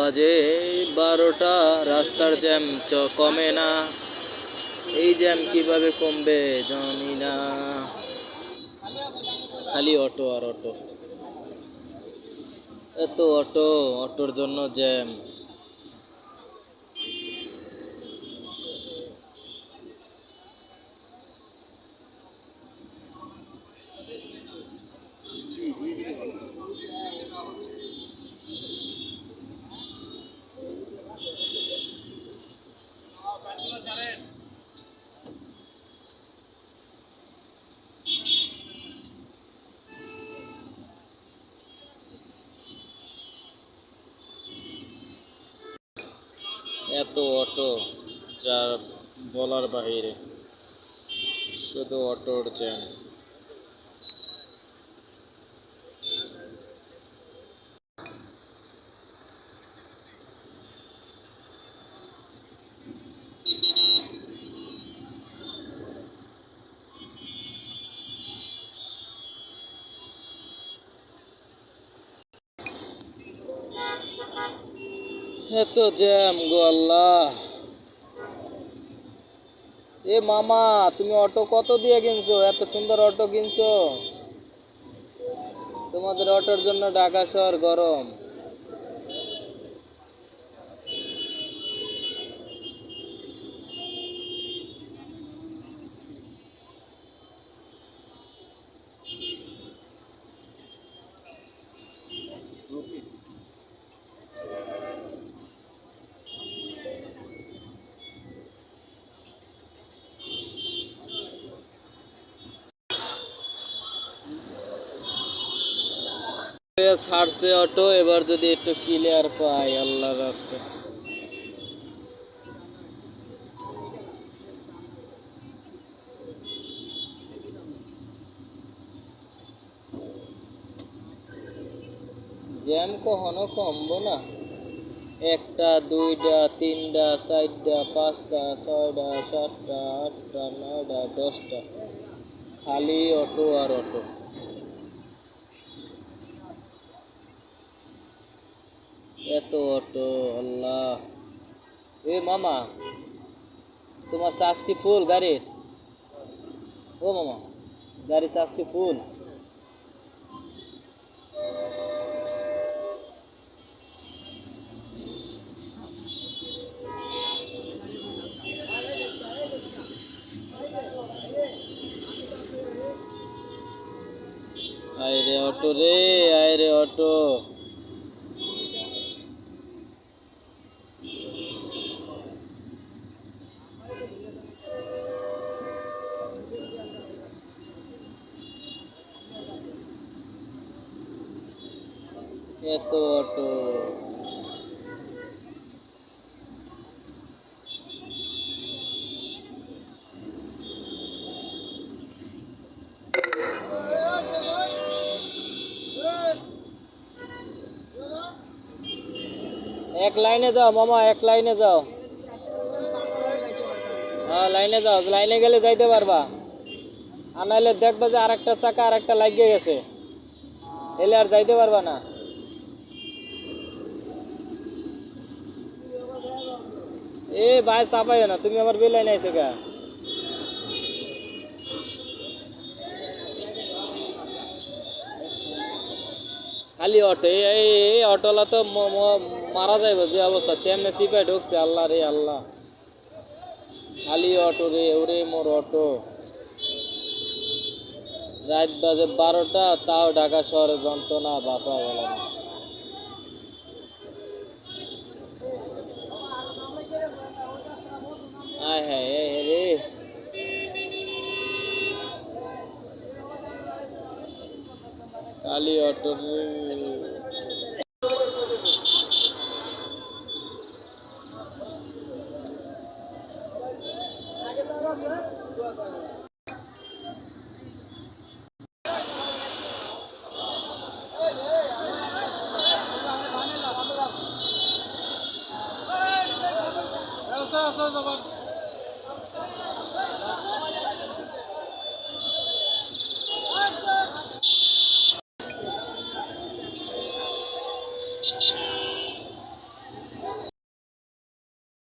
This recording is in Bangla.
বাজে 12টা, রাস্তার জ্যাম কমে না। এই জ্যাম কিভাবে কমবে জানি না। খালি অটো আর অটো, এত অটো, অটোর জন্য জ্যাম। এত অটো, যা বলার বাহিরে, শুধু অটোর জ্যাম। এত জ্যাম গো আল্লাহ। এ মামা, তুমি অটো কত দিয়ে কিনছো? এত সুন্দর অটো কিনছো? তোমাদের অটোর জন্য ঢাকা শহর গরম। ছাড়ছে অটো, এবার যদি একটু ক্লিয়ার পাই আল্লাহর রাস্তা। জ্যাম কখনো কমবো না। 1টা 2টা 3টা 4টা 5টা 6টা 7টা 8টা 9টা 10টা, খালি অটো আর অটো। এত অটো আল্লাহ। এ মামা, তোমার চার্জ কি ফুল গাড়ির? ও মামা, গাড়ির চার্জ কি ফুল? আয় রে অটো রে, আয় রে অটো। এত অটো। এক লাইনে যাও মামা, এক লাইনে যাও। হ্যাঁ লাইনে যাও, লাইনে গেলে যাইতে পারবা। আর নাহলে দেখবা যে আরেকটা চাকা আরেকটা লাগিয়ে গেছে, এলে আর যাইতে পারবা না। এ ভাই চাপাইও না, তুমি আমার বেলায় নাইছো গা। খালি অটো, এই অটোলা তো মারা যাইব যে অবস্থা, চেমনে চিপাই ঢুকছে আল্লাহ রে আল্লাহ। খালি অটো রে, ওরে মোর অটো। রাত বাজে 12টা, তাও ঢাকা শহরে যন্ত্রণা বাঁচা গেল না। আয় হ্যাঁ রে, খালি অটো রে।